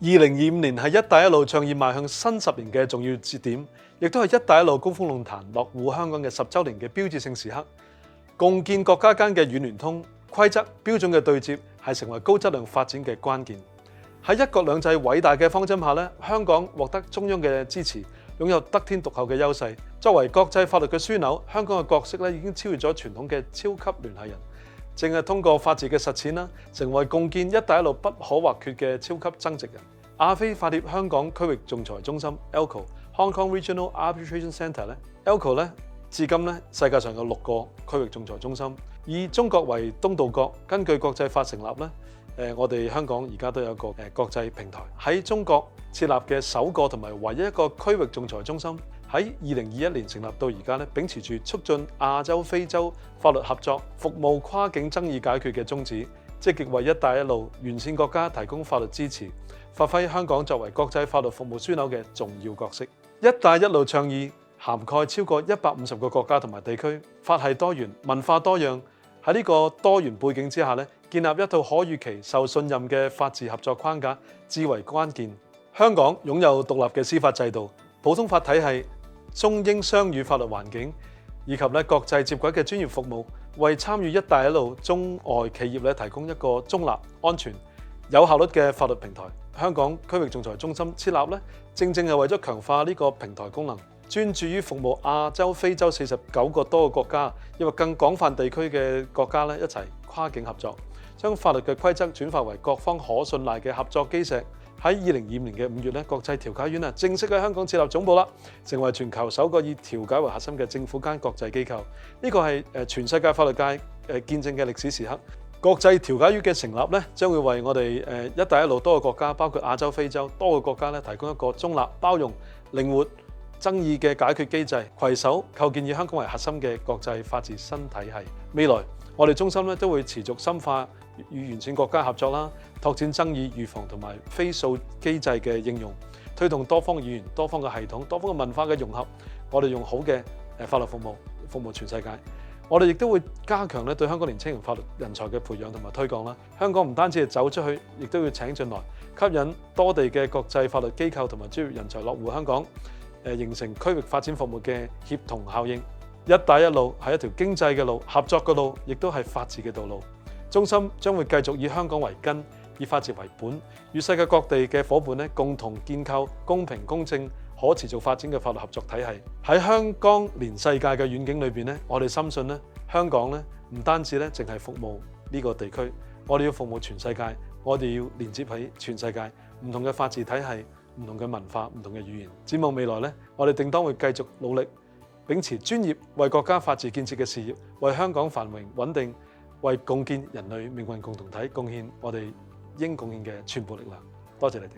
2025年係一帶一路倡議邁向新10年嘅重要節點，亦都係一帶一路高峰論壇落戶香港嘅10週年嘅標誌性時刻。共建國家間嘅軟聯通規則標準嘅對接，係成為高質量發展嘅關鍵。喺一國兩制偉大嘅方針下咧，香港獲得中央嘅支持，擁有得天獨厚嘅優勢。作為國際法律嘅樞紐，香港嘅角色已經超越咗傳統嘅超級聯繫人。正係通過法治嘅實踐成為共建一帶一路不可或缺嘅超級增值人。亞非法協香港區域仲裁中心 （ALCO）、Hong Kong Regional Arbitration Centre（ALCO） 至今世界上有6個區域仲裁中心，以中國為東道國。根據國際法成立我哋香港而家都有一個國際平台，喺中國設立嘅首個同埋唯一一個區域仲裁中心，喺2021年成立到而家秉持住促進亞洲、非洲法律合作、服務跨境爭議解決嘅宗旨，積極為一帶一路沿線國家提供法律支持，發揮香港作為國際法律服務樞紐嘅重要角色。一帶一路倡議涵蓋超過150個國家同埋地區，法系多元、文化多樣。喺呢個多元背景之下建立一套可預期、受信任嘅法治合作框架至為關鍵。香港擁有獨立嘅司法制度、普通法體系、中英雙語法律環境，以及國際接軌嘅專業服務，為參與一帶一路中外企業提供一個中立、安全、有效率嘅法律平台。香港區域仲裁中心設立正係為咗強化呢個平台功能，專注於服務亞洲、非洲49個多個國家，亦或更廣泛地區嘅國家一齊跨境合作，將法律嘅規則轉化為各方可信賴嘅合作基石。喺2025年嘅5月國際調解院正式喺香港設立總部啦，成為全球首個以調解為核心嘅政府間國際機構。呢個係全世界法律界見證嘅歷史時刻。國際調解院嘅成立將會為我哋一帶一路多個國家，包括亞洲、非洲多個國家提供一個中立、包容、靈活爭議嘅解決機制，攜手構建以香港為核心嘅國際法治新體系。未來我哋中心都會持續深化與沿線國家合作啦，拓展爭議預防同埋非訴機制嘅應用，推動多方語言、多方嘅系統、多方嘅文化嘅融合。我哋用好嘅法律服務全世界。我哋亦都會加強對香港年輕人法律人才嘅培養同埋推廣啦。香港唔單止係走出去，亦都要請進來，吸引多地嘅國際法律機構同埋專業人才落戶香港，形成區域發展服務嘅協同效應。一帶一路係一條經濟嘅路、合作嘅路，亦都係法治嘅道路。中心將會繼續以香港為根，以法治為本，與世界各地嘅夥伴共同建構公平、公正、可持續發展嘅法律合作體系。喺香港連世界嘅遠景裏邊我哋深信香港唔單止淨係服務呢個地區，我哋要服務全世界，我哋要連接喺全世界唔同嘅法治體系、唔同嘅文化、唔同嘅語言。展望未來我哋定當會繼續努力，秉持專業為國家法治建設嘅事業，為香港繁榮穩定，為共建人類命運共同體貢獻我哋應貢獻嘅全部力量。多謝你哋。